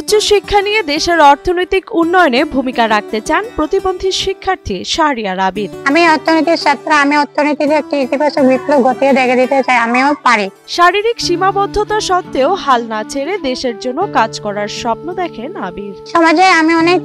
উচ্চশিক্ষা নিয়ে দেশের অর্থনৈতিক উন্নয়নে ভূমিকা রাখতে চান প্রতিবন্ধী শিক্ষার্থী শাহরিয়ার আবিদ। আমি অর্থনীতির ছাত্র, আমি অর্থনীতিতে একটি ইতিবাচক বিপ্লব ঘটিয়ে দেখে দিতে চাই আমিও পারি। শারীরিক সীমাবদ্ধতা সত্ত্বেও হাল না ছেড়ে দেশের জন্য কাজ করার স্বপ্ন দেখেন আবির। সমাজে আমি অনেক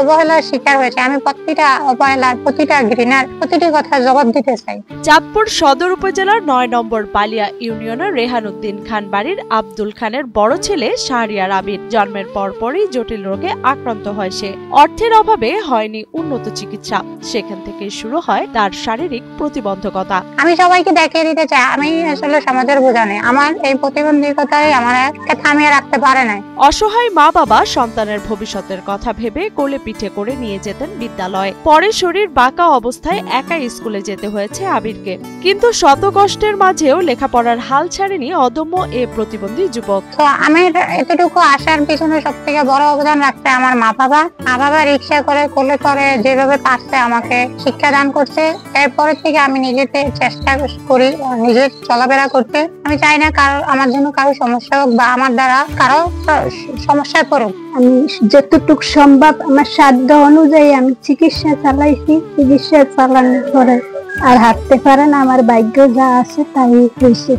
অবহেলার শিকার হয়েছি, আমি প্রতিটা অবহেলার, প্রতিটা ঘৃণার, প্রতিটি কথা জবাব দিতে চাই। চাঁদপুর সদর উপজেলার ৯ নম্বর বালিয়া ইউনিয়নের রেহানুদ্দিন খান বাড়ির আব্দুল খানের বড় ছেলে শাহরিয়ার আবিদ। জন্মের পরপরই জটিল রোগে আক্রান্ত হয় সে। অর্থের অভাবে হয়নি উন্নত চিকিৎসা, সেখান থেকে শুরু হয় তার শারীরিক প্রতিবন্ধকতা। আমি সবাইকে দেখিয়ে দিতে চাই আমি আসলে সমাজের বোঝা নেই, আমার এই প্রতিবন্ধকতাই আমার থামিয়ে রাখতে পারে না। অসহায় মা বাবা সন্তানের ভবিষ্যতের কথা ভেবে কোলে পিঠে করে নিয়ে যেতেন বিদ্যালয়ে। পরে শরীর বাঁকা অবস্থায় একাই স্কুলে যেতে হয়েছে আবিরকে, কিন্তু শত কষ্টের মাঝেও লেখাপড়ার হাল ছাড়েনি অদম্য এ প্রতিবন্ধী যুবক। তো আমি এতটুকু আসার পিছনে সব থেকে বড় অবদান রাখছে আমার মা বাবা। মা বাবা রিক্সা করে কোলে করে যেভাবে পারছে আমাকে শিক্ষাদান করছে। এরপরে থেকে আমি নিজেতে চেষ্টা করি নিজে চলাফেরা করতে। আমি চাই না আমার জন্য কারো সমস্যা হোক বা আমার দ্বারা কারো সমস্যায় পড়ুক। আমি যতটুকু সম্ভব আমার সাধ্য অনুযায়ী আমি চিকিৎসা চালাইছি। চিকিৎসা চালানোর পরে আর হাঁটতে পারে না, আমার ভাগ্য যা আছে তাই হয়েছে।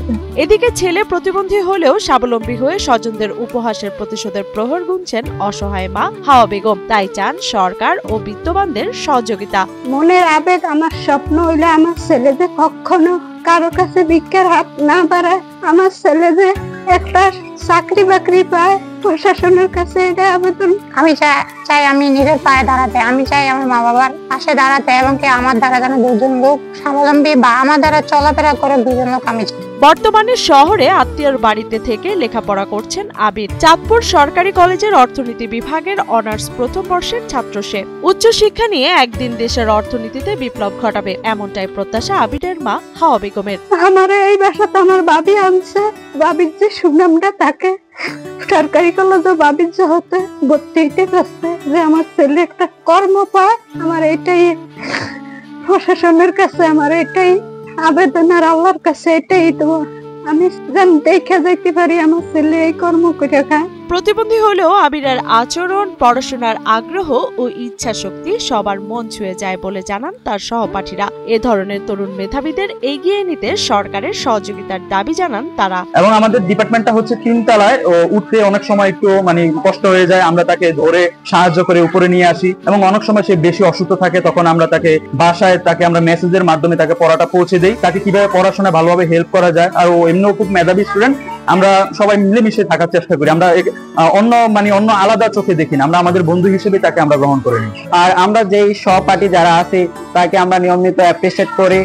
এদিকে ছেলে প্রতিবন্ধী হলেও স্বাবলম্বী হয়ে স্বজনদের উপহাসের প্রতিশোধের প্রহর গুনছেন অসহায় মা হাওয়া বেগম। তাই চান সরকার ও বিত্তবানদের সহযোগিতা। মনের আবেগ, আমার স্বপ্ন হইলে আমার ছেলে যে কখনো কারো কাছে ভিক্ষার হাত না বাড়ায়, আমার ছেলে যে একটা চাকরি বাকরি পায়, প্রশাসনের কাছে এটা আবেদন। আমি চাই আমি নিজের পায়ে দাঁড়াতে, আমি চাই আমার মা বাবার পাশে দাঁড়াতে এবং কি আমার দ্বারা যেন দুজন লোক স্বাবলম্বী বা আমার দ্বারা চলাফেরা করে দুজন লোক আমি চাই। বর্তমানে শহরে আত্মীয়র বাড়িতে থেকে লেখাপড়া করছেন আবির। চাঁদপুর সরকারি কলেজের অর্থনীতি বিভাগের অনার্স প্রথম বর্ষের ছাত্র সে। উচ্চশিক্ষা নিয়ে একদিন দেশের অর্থনীতিতে বিপ্লব ঘটাবে, এমনটাই প্রত্যাশা আবিরের মা হাওয়া বেগমের। আমার এই বাসাতে আমার ভাবি আনছে, ভাবির যে সুনামটা থাকে সরকারি কলেজে ভাবির যে হতে ভর্তি হইতে পারছে, যে আমার ছেলে একটা কর্ম পায়, আমার এটাই প্রশাসনের কাছে আমার এটাই আবেদন আর আল্লাহর কাছে এটাই তো আমি যেন দেখে যাইতে পারি আমার ছেলে এই কর্ম করে খায়। প্রতিবন্ধী হলেও আবিরের আচরণ, পড়াশোনার আগ্রহ ও ইচ্ছা শক্তি সবার মন ছুঁয়ে যায় বলে জানান তার সহপাঠীরা। এ ধরনের তরুণ মেধাবীদের এগিয়ে নিতে সরকারের সহযোগিতার দাবি জানান তারা। এবং আমাদের ডিপার্টমেন্টটা হচ্ছে 3 তলায়, উঠতে অনেক সময় একটু কষ্ট হয়ে যায়, আমরা তাকে ধরে সাহায্য করে উপরে নিয়ে আসি। এবং অনেক সময় সে বেশি অসুস্থ থাকে, তখন আমরা তাকে বাসায় আমরা মেসেজের মাধ্যমে তাকে পড়াটা পৌঁছে দেই, তাকে কিভাবে পড়াশোনা ভালোভাবে হেল্প করা যায়। আর ও এমনিও খুব মেধাবী স্টুডেন্ট, আমরা সবাই মিলেমিশে থাকার চেষ্টা করি। আমরা অন্য আলাদা চোখে দেখি না, আমরা আমাদের বন্ধু হিসেবে তাকে আমরা গ্রহণ করে নিই। আর আমরা যেই সহপাঠী যারা আছে তাকে আমরা নিয়মিত অ্যাপ্রিসিয়েট করি।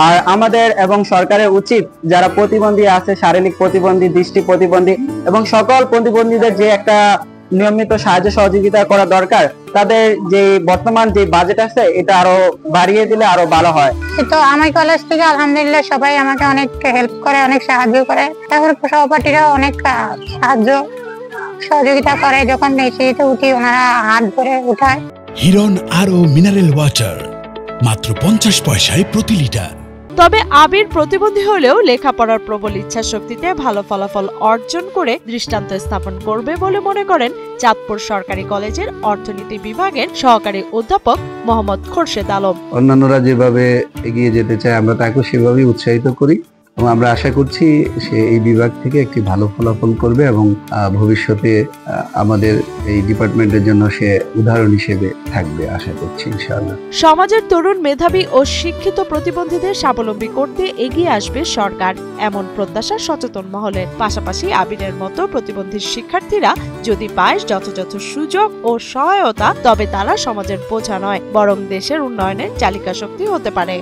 আর আমাদের এবং সরকারের উচিত যারা প্রতিবন্ধী আছে, শারীরিক প্রতিবন্ধী, দৃষ্টি প্রতিবন্ধী এবং সকল প্রতিবন্ধীদের যে একটা নিয়মিত সাহায্য সহযোগিতা করা দরকার, তাদের যে বর্তমান যে বাজেট আছে এটা আরো বাড়িয়ে দিলে আরো ভালো হয়। তো আমার কলেজ থেকে আলহামদুলিল্লাহ সবাই আমাকে অনেক হেল্প করে, অনেক সাহায্য করে। তারপরে সহপাঠীরা অনেক সাহায্য সহযোগিতা করে, যখন নিচে উঠি ওনারা হাত ধরে উঠায়। হিরন আরও মিনারেল ওয়াটার মাত্র 50 পয়সায় প্রতি লিটার। তবে আবির প্রতিবন্ধী হলেও লেখাপড়ার প্রবল ইচ্ছা শক্তিতে ভালো ফলাফল অর্জন করে দৃষ্টান্ত স্থাপন করবে বলে মনে করেন চাঁদপুর সরকারি কলেজের অর্থনীতি বিভাগের সহকারী অধ্যাপক মোহাম্মদ খোরশেদ আলম। অন্যান্যরা যেভাবে এগিয়ে যেতে চায় আমরা তাকে সেভাবেই উৎসাহিত করি এবং আমরা আশা করছি সে এই বিভাগ থেকে একটি ভালো ফলাফল করবে এবং ভবিষ্যতে আমাদের এই ডিপার্টমেন্টের জন্য সে উদাহরণ হিসেবে থাকবে আশা করছি ইনশাআল্লাহ। সমাজের তরুণ মেধাবী ও শিক্ষিত প্রতিবন্ধীদের স্বাবলম্বী করতে এগিয়ে আসবে সরকার, এমন প্রত্যাশা সচেতন মহলের। পাশাপাশি আবিরের মতো প্রতিবন্ধী শিক্ষার্থীরা যদি পায় যথাযথ সুযোগ ও সহায়তা, তবে তারা সমাজের বোঝা নয় বরং দেশের উন্নয়নের চালিকা শক্তি হতে পারে।